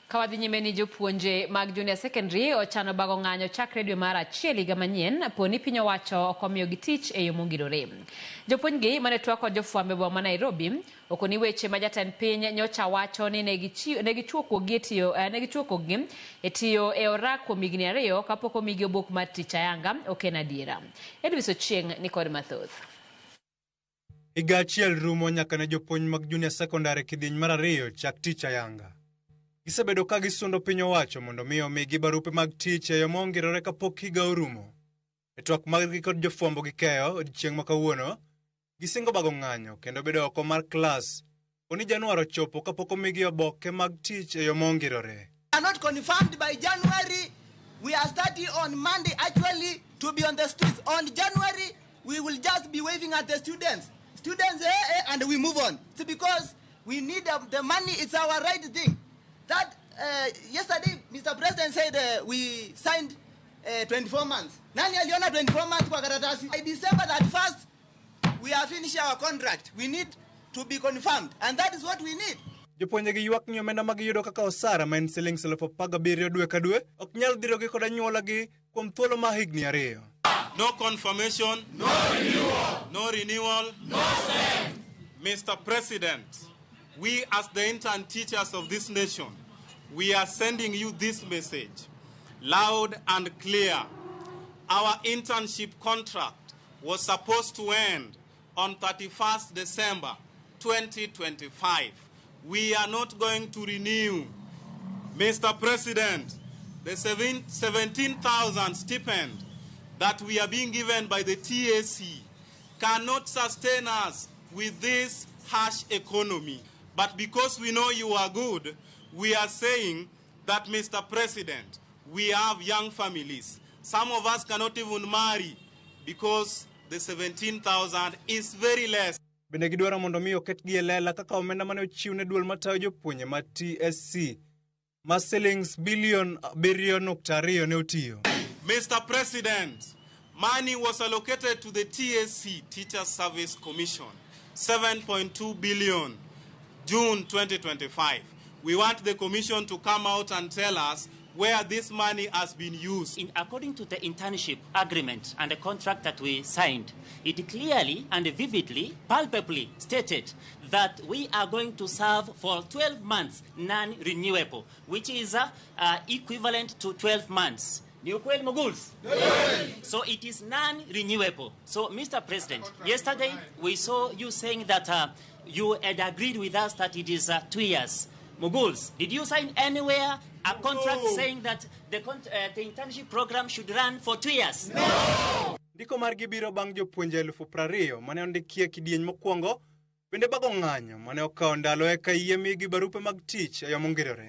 Kawadhi nyime ni jopuonje mag junior secondary ochano bago ng'anyo chakre dwe mar achiel higa manyien poni piny owacho okomiyo gi tich e yo mongirore. Jopuonjgi mane twako jofwambo boma Nairobi okoni weche ma jatend piny nyocha wacho ni negichuokogi e tiyo e orak kuom higni 2 kapok omigi obok mar tich ayanga ok en adiera. Edwis Ochieng ni kod mathoth. Higa achiel rumo nyaka ne jopuonj mag junior secondary kidieny mar 2 chak tich ayanga. Gisebedo ka gisundo piny owacho mondo miyo omigi barupe mag tich e yo mongirore kapok higa orumo. E twak maggi kod jofwambo gi keyo odiechieng' ma kawuono, gisingo bago ng'anyo kendo bedo oko mar klas oni Januar ochopo kapok omigi oboke mag tich e yo mongirore. Are not confirmed by January. We are starting on Monday actually to be on the streets. On January, we will just be waving at the students. And we move on. It's because we need the money. It's our right thing. That yesterday, Mr. President said we signed 24 months. Nani aliona 24 months kwa karatasi? By December 31st, we are finishing our contract. We need to be confirmed, and that is what we need. Jopuonje gi ywak ni omenda magiyudo kaka osara ma en shillings 17,000 dwe ka dwe ok nyal dhirogi kod anyuolagi kuom thuolo ma higni 2. No confirmation, no renewal, no send. Mr. President, we as the intern teachers of this nation, we are sending you this message, loud and clear. Our internship contract was supposed to end on 31st December 2025. We are not going to renew. Mr. President, the 17,000 stipend that we are being given by the TAC cannot sustain us with this harsh economy. But because we know you are good, we are saying that, Mr. President, we have young families. Some of us cannot even marry because the 17,000 is very less. Bende gidwaro mondo mi oketgi e lela kaka omenda mane ochiwne duol matayo jopuonje ma TSC ma shillings billion 7.2 ne otiyo. Mr. President, money was allocated to the TSC, Teacher Service Commission, 7.2 billion, June 2025. We want the commission to come out and tell us where this money has been used. According to the internship agreement and the contract that we signed, it clearly and vividly, palpably stated that we are going to serve for 12 months non-renewable, which is equivalent to 12 months. So it is non-renewable. So, Mr. President, yesterday we saw you saying that you had agreed with us that it is 2 years. Moguls, did you sign anywhere a contract saying that the internship program should run for 2 years? No! Ndiko margi biro bang' jopuonje 20,000 mane ondikie kidieny mokwongo bende bago ng'anyo mane okawo ndalo eka yie migi barupe mag tich e yo mongirore.